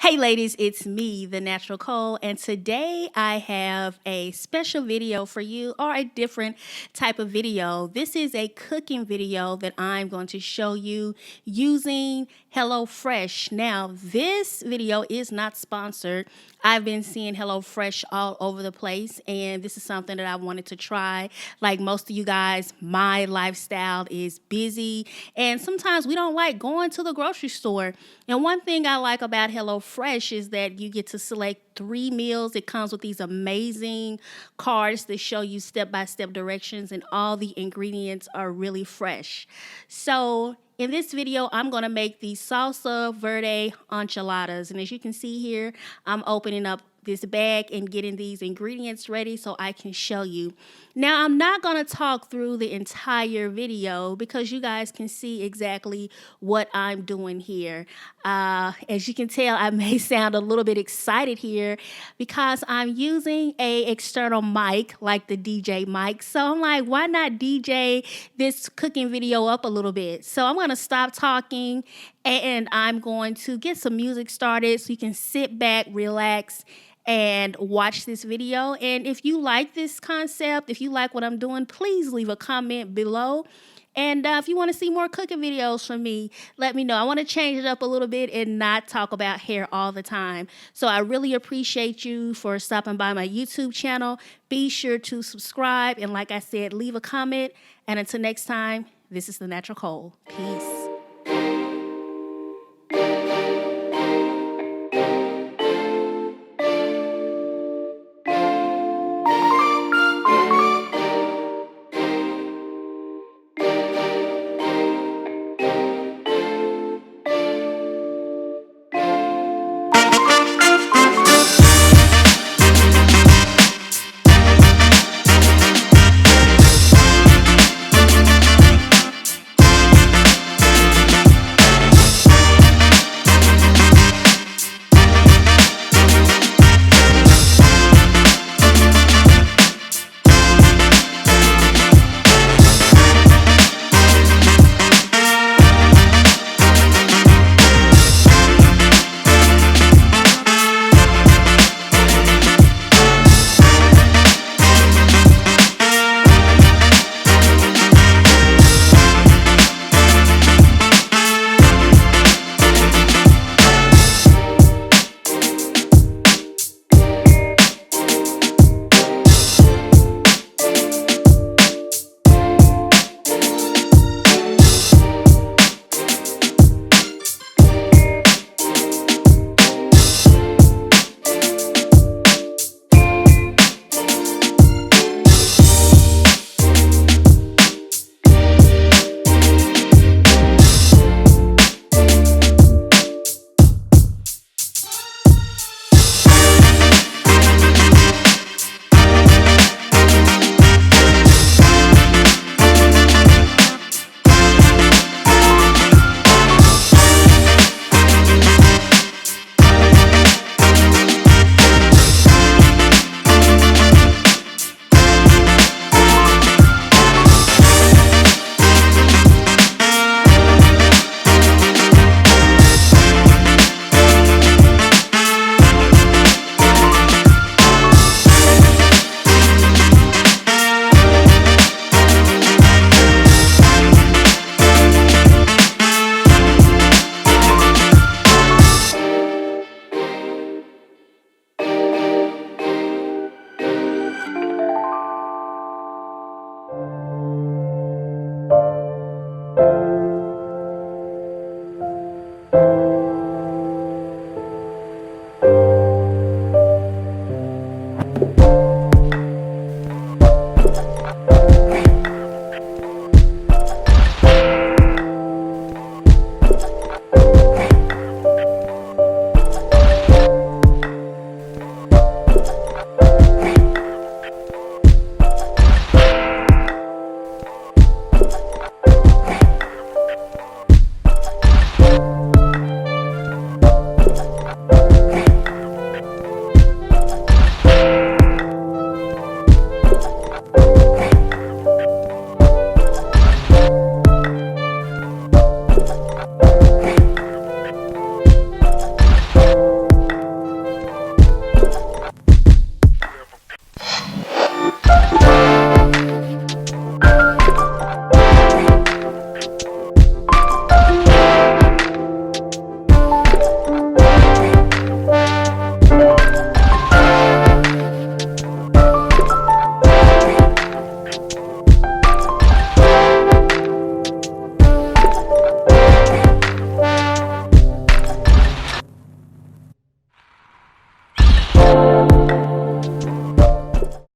Hey ladies, it's me, the Natural Cole, and today I have a special video for you, or a different type of video. This is a cooking video that I'm going to show you using HelloFresh. Now, this video is not sponsored. I've been seeing HelloFresh all over the place, and this is something that I wanted to try. Like most of you guys, my lifestyle is busy, and sometimes we don't like going to the grocery store. And one thing I like about HelloFresh is that you get to select 3 meals. It comes with these amazing cards that show you step-by-step directions, and all the ingredients are really fresh. So in this video, I'm going to make the salsa verde enchiladas. And as you can see here, I'm opening up this bag and getting these ingredients ready so I can show you. Now, I'm not going to talk through the entire video because you guys can see exactly what I'm doing here. As you can tell, I may sound a little bit excited here because I'm using a external mic like the DJ mic. So I'm like, why not DJ this cooking video up a little bit? So I'm going to stop talking and I'm going to get some music started so you can sit back, relax, and watch this video. And if you like this concept, if you like what I'm doing, please leave a comment below. And if you want to see more cooking videos from me, let me know. I want to change it up a little bit and not talk about hair all the time. So I really appreciate you for stopping by my YouTube channel. Be sure to subscribe. And like I said, leave a comment. And until next time, this is The Natural Cole. Peace.